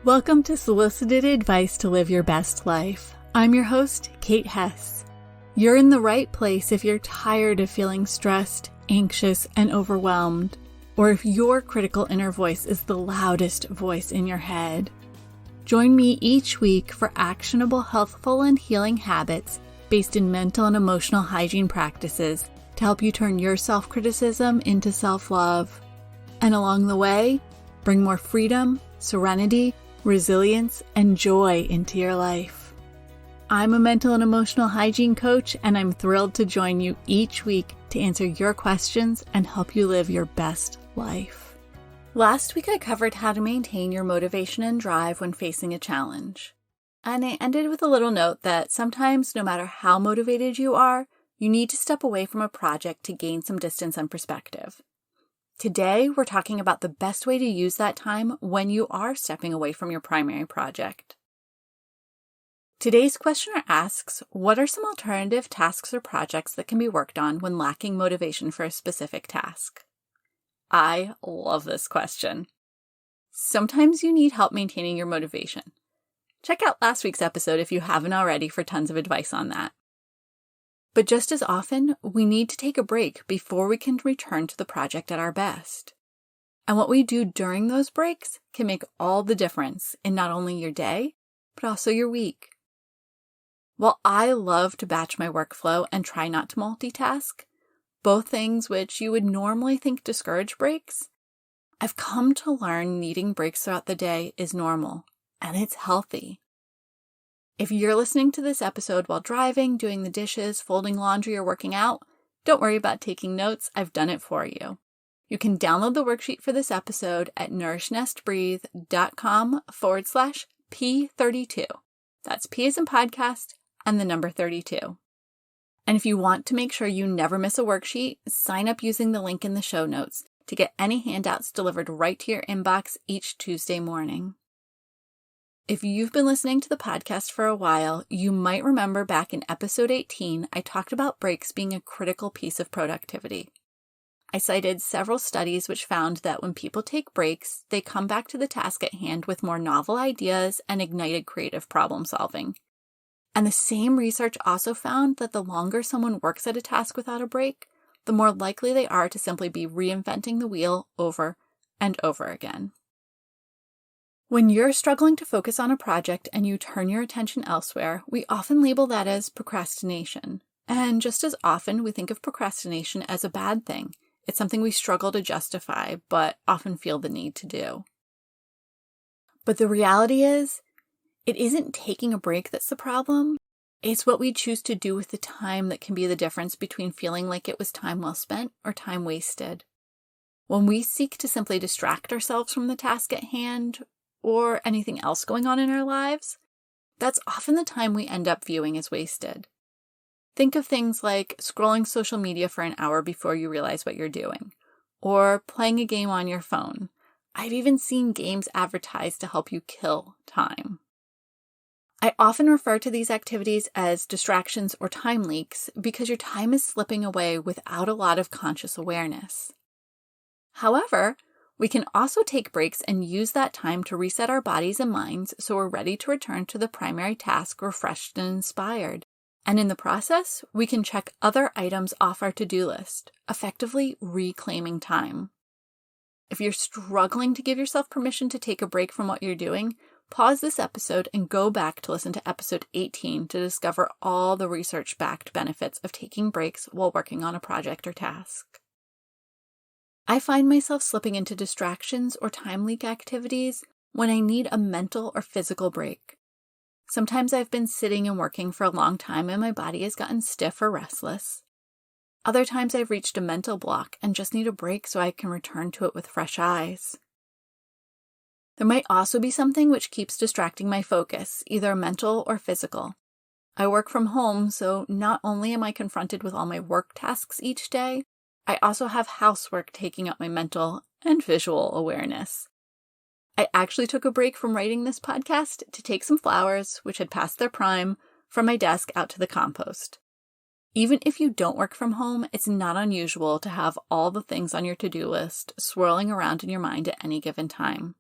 Welcome to Solicited Advice to Live Your Best Life. I'm your host, Kate Hess. You're in the right place if you're tired of feeling stressed, anxious, and overwhelmed, or if your critical inner voice is the loudest voice in your head. Join me each week for actionable, healthful, and healing habits based in mental and emotional hygiene practices to help you turn your self-criticism into self-love. And along the way, bring more freedom, serenity, resilience, and joy into your life. I'm a mental and emotional hygiene coach, and I'm thrilled to join you each week to answer your questions and help you live your best life. Last week, I covered how to maintain your motivation and drive when facing a challenge. And I ended with a little note that sometimes, no matter how motivated you are, you need to step away from a project to gain some distance and perspective. Today, we're talking about the best way to use that time when you are stepping away from your primary project. Today's questioner asks, what are some alternative tasks or projects that can be worked on when lacking motivation for a specific task? I love this question. Sometimes you need help maintaining your motivation. Check out last week's episode if you haven't already for tons of advice on that. But just as often, we need to take a break before we can return to the project at our best. And what we do during those breaks can make all the difference in not only your day, but also your week. While I love to batch my workflow and try not to multitask, both things which you would normally think discourage breaks, I've come to learn needing breaks throughout the day is normal, and it's healthy. If you're listening to this episode while driving, doing the dishes, folding laundry, or working out, don't worry about taking notes. I've done it for you. You can download the worksheet for this episode at nourishnestabreathe.com/P32. That's P as in podcast and the number 32. And if you want to make sure you never miss a worksheet, sign up using the link in the show notes to get any handouts delivered right to your inbox each Tuesday morning. If you've been listening to the podcast for a while, you might remember back in episode 18, I talked about breaks being a critical piece of productivity. I cited several studies which found that when people take breaks, they come back to the task at hand with more novel ideas and ignited creative problem solving. And the same research also found that the longer someone works at a task without a break, the more likely they are to simply be reinventing the wheel over and over again. When you're struggling to focus on a project and you turn your attention elsewhere, we often label that as procrastination. And just as often, we think of procrastination as a bad thing. It's something we struggle to justify, but often feel the need to do. But the reality is, it isn't taking a break that's the problem. It's what we choose to do with the time that can be the difference between feeling like it was time well spent or time wasted. When we seek to simply distract ourselves from the task at hand, or anything else going on in our lives, that's often the time we end up viewing as wasted. Think of things like scrolling social media for an hour before you realize what you're doing, or playing a game on your phone. I've even seen games advertised to help you kill time. I often refer to these activities as distractions or time leaks because your time is slipping away without a lot of conscious awareness. However, we can also take breaks and use that time to reset our bodies and minds so we're ready to return to the primary task refreshed and inspired. And in the process, we can check other items off our to-do list, effectively reclaiming time. If you're struggling to give yourself permission to take a break from what you're doing, pause this episode and go back to listen to episode 18 to discover all the research-backed benefits of taking breaks while working on a project or task. I find myself slipping into distractions or time leak activities when I need a mental or physical break. Sometimes I've been sitting and working for a long time and my body has gotten stiff or restless. Other times I've reached a mental block and just need a break so I can return to it with fresh eyes. There might also be something which keeps distracting my focus, either mental or physical. I work from home, so not only am I confronted with all my work tasks each day, I also have housework taking up my mental and visual awareness. I actually took a break from writing this podcast to take some flowers, which had passed their prime, from my desk out to the compost. Even if you don't work from home, it's not unusual to have all the things on your to-do list swirling around in your mind at any given time.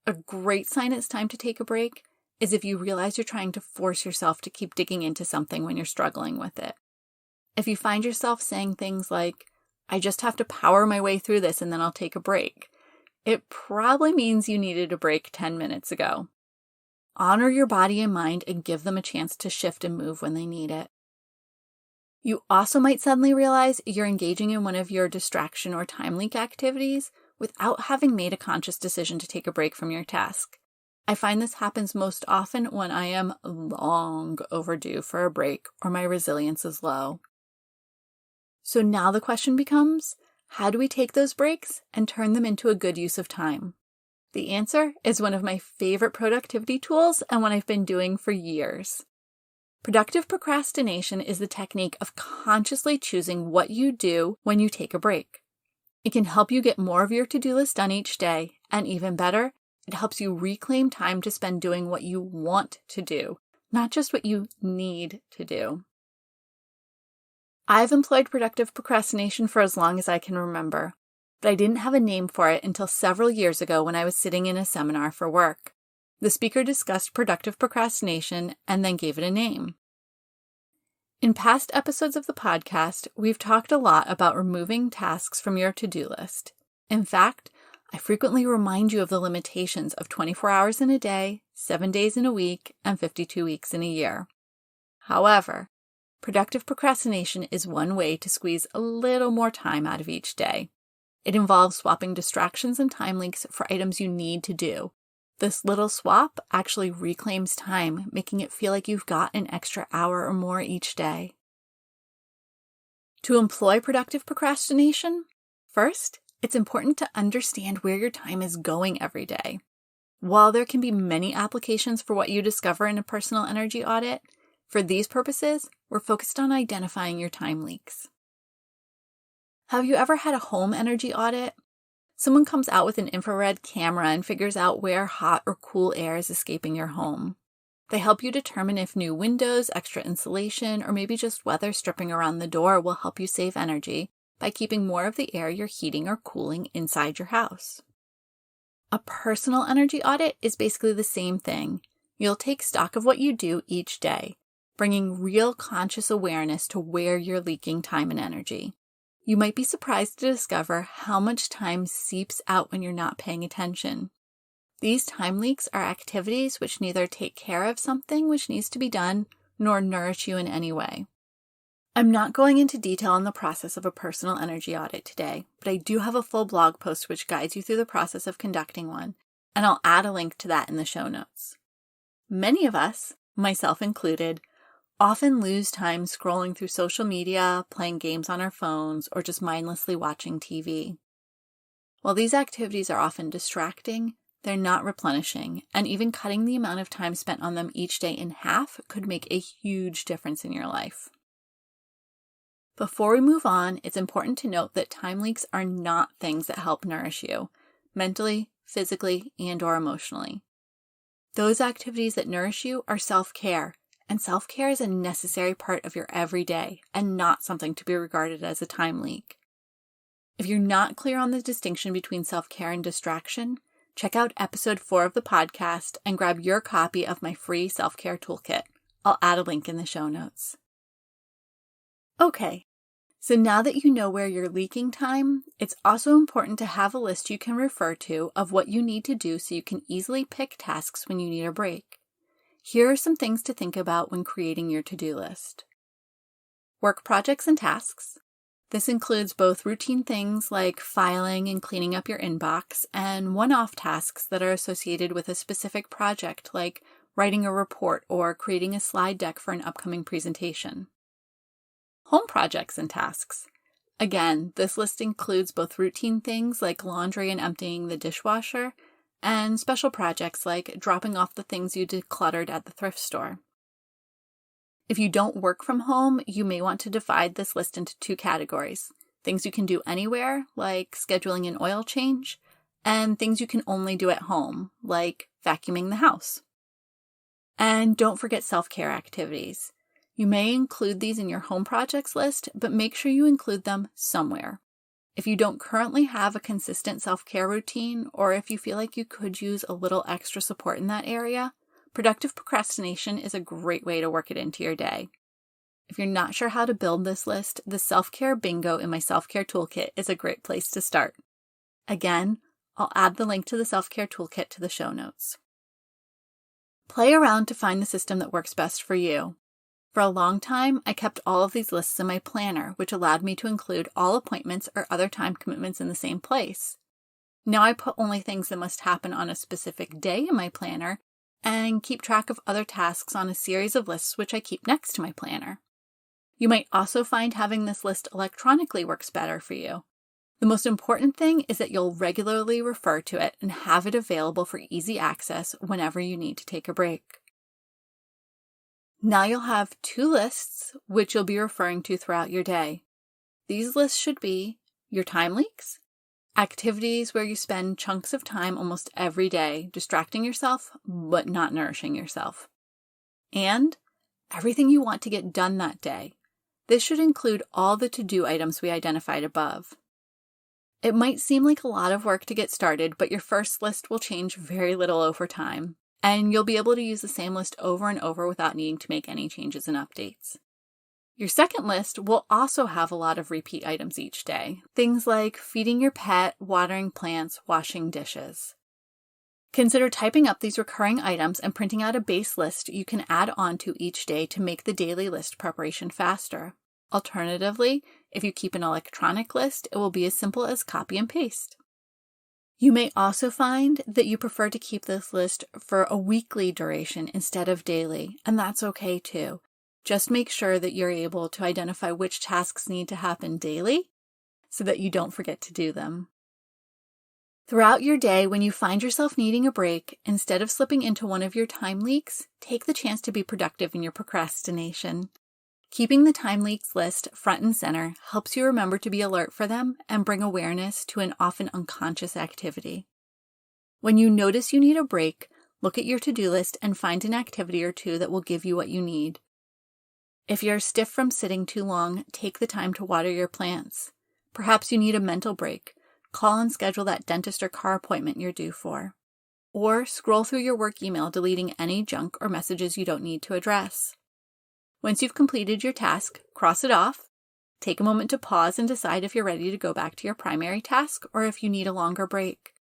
A great sign it's time to take a break is if you realize you're trying to force yourself to keep digging into something when you're struggling with it. If you find yourself saying things like, I just have to power my way through this and then I'll take a break, it probably means you needed a break 10 minutes ago. Honor your body and mind and give them a chance to shift and move when they need it. You also might suddenly realize you're engaging in one of your distraction or time leak activities without having made a conscious decision to take a break from your task. I find this happens most often when I am long overdue for a break or my resilience is low. So now the question becomes, how do we take those breaks and turn them into a good use of time? The answer is one of my favorite productivity tools and one I've been doing for years. Productive procrastination is the technique of consciously choosing what you do when you take a break. It can help you get more of your to-do list done each day, and even better, it helps you reclaim time to spend doing what you want to do, not just what you need to do. I've employed productive procrastination for as long as I can remember, but I didn't have a name for it until several years ago when I was sitting in a seminar for work. The speaker discussed productive procrastination and then gave it a name. In past episodes of the podcast, we've talked a lot about removing tasks from your to-do list. In fact, I frequently remind you of the limitations of 24 hours in a day, 7 days in a week, and 52 weeks in a year. However, productive procrastination is one way to squeeze a little more time out of each day. It involves swapping distractions and time leaks for items you need to do. This little swap actually reclaims time, making it feel like you've got an extra hour or more each day. To employ productive procrastination, first, it's important to understand where your time is going every day. While there can be many applications for what you discover in a personal energy audit, for these purposes, we're focused on identifying your time leaks. Have you ever had a home energy audit? Someone comes out with an infrared camera and figures out where hot or cool air is escaping your home. They help you determine if new windows, extra insulation, or maybe just weather stripping around the door will help you save energy by keeping more of the air you're heating or cooling inside your house. A personal energy audit is basically the same thing. You'll take stock of what you do each day, bringing real conscious awareness to where you're leaking time and energy. You might be surprised to discover how much time seeps out when you're not paying attention. These time leaks are activities which neither take care of something which needs to be done, nor nourish you in any way. I'm not going into detail on the process of a personal energy audit today, but I do have a full blog post which guides you through the process of conducting one, and I'll add a link to that in the show notes. Many of us, myself included, often lose time scrolling through social media, playing games on our phones, or just mindlessly watching TV. While these activities are often distracting, they're not replenishing, and even cutting the amount of time spent on them each day in half could make a huge difference in your life. Before we move on, it's important to note that time leaks are not things that help nourish you, mentally, physically, and/or emotionally. Those activities that nourish you are self-care, and self-care is a necessary part of your everyday and not something to be regarded as a time leak. If you're not clear on the distinction between self-care and distraction, check out episode 4 of the podcast and grab your copy of my free self-care toolkit. I'll add a link in the show notes. Okay, so now that you know where you're leaking time, it's also important to have a list you can refer to of what you need to do so you can easily pick tasks when you need a break. Here are some things to think about when creating your to-do list. Work projects and tasks. This includes both routine things like filing and cleaning up your inbox and one-off tasks that are associated with a specific project like writing a report or creating a slide deck for an upcoming presentation. Home projects and tasks. Again, this list includes both routine things like laundry and emptying the dishwasher, and special projects like dropping off the things you decluttered at the thrift store. If you don't work from home, you may want to divide this list into 2 categories. Things you can do anywhere, like scheduling an oil change, and things you can only do at home, like vacuuming the house. And don't forget self-care activities. You may include these in your home projects list, but make sure you include them somewhere. If you don't currently have a consistent self-care routine, or if you feel like you could use a little extra support in that area, productive procrastination is a great way to work it into your day. If you're not sure how to build this list, the self-care bingo in my self-care toolkit is a great place to start. Again, I'll add the link to the self-care toolkit to the show notes. Play around to find the system that works best for you. For a long time, I kept all of these lists in my planner, which allowed me to include all appointments or other time commitments in the same place. Now I put only things that must happen on a specific day in my planner and keep track of other tasks on a series of lists which I keep next to my planner. You might also find having this list electronically works better for you. The most important thing is that you'll regularly refer to it and have it available for easy access whenever you need to take a break. Now you'll have 2 lists which you'll be referring to throughout your day. These lists should be your time leaks, activities where you spend chunks of time almost every day distracting yourself but not nourishing yourself, and everything you want to get done that day. This should include all the to-do items we identified above. It might seem like a lot of work to get started, but your first list will change very little over time, and you'll be able to use the same list over and over without needing to make any changes and updates. Your second list will also have a lot of repeat items each day, things like feeding your pet, watering plants, washing dishes. Consider typing up these recurring items and printing out a base list you can add on to each day to make the daily list preparation faster. Alternatively, if you keep an electronic list, it will be as simple as copy and paste. You may also find that you prefer to keep this list for a weekly duration instead of daily, and that's okay too. Just make sure that you're able to identify which tasks need to happen daily so that you don't forget to do them. Throughout your day, when you find yourself needing a break, instead of slipping into one of your time leaks, take the chance to be productive in your procrastination. Keeping the time leaks list front and center helps you remember to be alert for them and bring awareness to an often unconscious activity. When you notice you need a break, look at your to-do list and find an activity or 2 that will give you what you need. If you're stiff from sitting too long, take the time to water your plants. Perhaps you need a mental break. Call and schedule that dentist or car appointment you're due for. Or scroll through your work email, deleting any junk or messages you don't need to address. Once you've completed your task, cross it off. Take a moment to pause and decide if you're ready to go back to your primary task or if you need a longer break.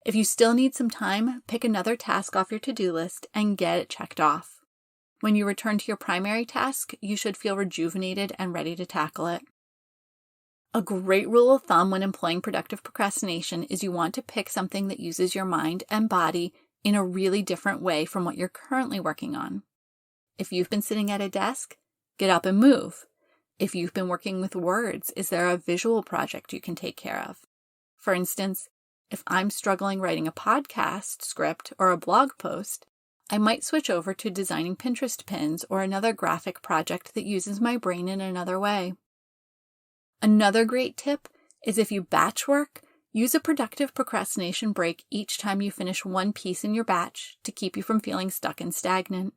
If you still need some time, pick another task off your to-do list and get it checked off. When you return to your primary task, you should feel rejuvenated and ready to tackle it. A great rule of thumb when employing productive procrastination is you want to pick something that uses your mind and body in a really different way from what you're currently working on. If you've been sitting at a desk, get up and move. If you've been working with words, is there a visual project you can take care of? For instance, if I'm struggling writing a podcast script or a blog post, I might switch over to designing Pinterest pins or another graphic project that uses my brain in another way. Another great tip is if you batch work, use a productive procrastination break each time you finish one piece in your batch to keep you from feeling stuck and stagnant.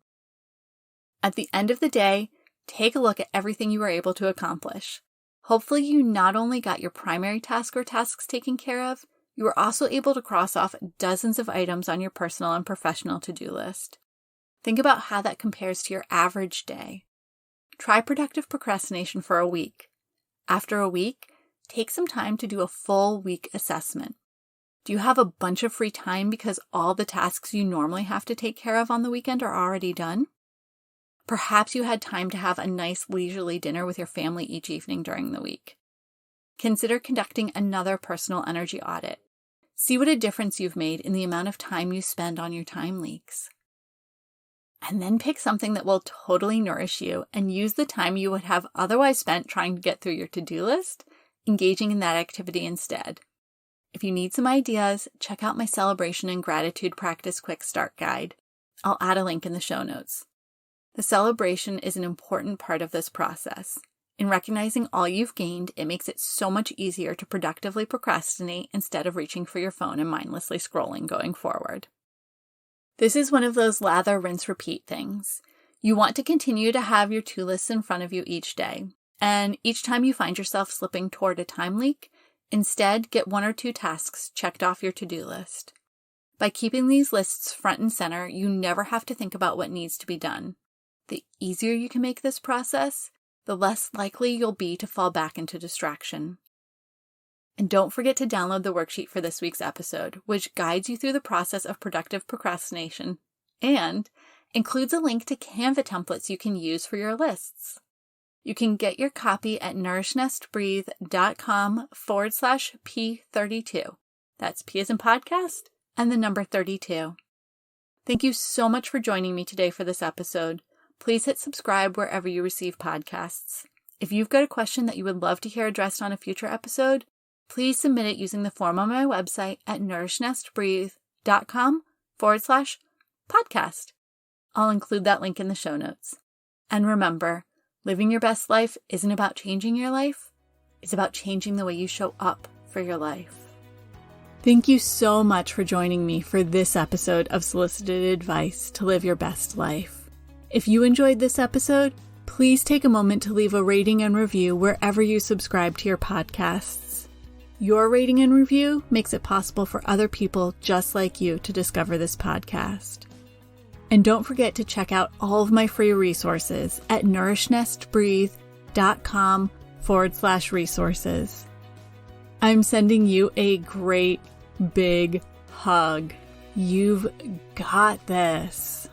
At the end of the day, take a look at everything you were able to accomplish. Hopefully you not only got your primary task or tasks taken care of, you were also able to cross off dozens of items on your personal and professional to-do list. Think about how that compares to your average day. Try productive procrastination for a week. After a week, take some time to do a full week assessment. Do you have a bunch of free time because all the tasks you normally have to take care of on the weekend are already done? Perhaps you had time to have a nice leisurely dinner with your family each evening during the week. Consider conducting another personal energy audit. See what a difference you've made in the amount of time you spend on your time leaks. And then pick something that will totally nourish you and use the time you would have otherwise spent trying to get through your to-do list, engaging in that activity instead. If you need some ideas, check out my Celebration and Gratitude Practice Quick Start Guide. I'll add a link in the show notes. The celebration is an important part of this process. In recognizing all you've gained, it makes it so much easier to productively procrastinate instead of reaching for your phone and mindlessly scrolling going forward. This is one of those lather, rinse, repeat things. You want to continue to have your to-lists in front of you each day, and each time you find yourself slipping toward a time leak, Instead, get 1 or 2 tasks checked off your to-do list. By keeping these lists front and center, you never have to think about what needs to be done. The easier you can make this process, the less likely you'll be to fall back into distraction. And don't forget to download the worksheet for this week's episode, which guides you through the process of productive procrastination and includes a link to Canva templates you can use for your lists. You can get your copy at nourishnestabreathe.com/P32. That's P as in podcast and the number 32. Thank you so much for joining me today for this episode. Please hit subscribe wherever you receive podcasts. If you've got a question that you would love to hear addressed on a future episode, please submit it using the form on my website at nourishnestabreathe.com/podcast. I'll include that link in the show notes. And remember, living your best life isn't about changing your life. It's about changing the way you show up for your life. Thank you so much for joining me for this episode of Solicited Advice to Live Your Best Life. If you enjoyed this episode, please take a moment to leave a rating and review wherever you subscribe to your podcasts. Your rating and review makes it possible for other people just like you to discover this podcast. And don't forget to check out all of my free resources at nourishnestabreathe.com/resources. I'm sending you a great big hug. You've got this.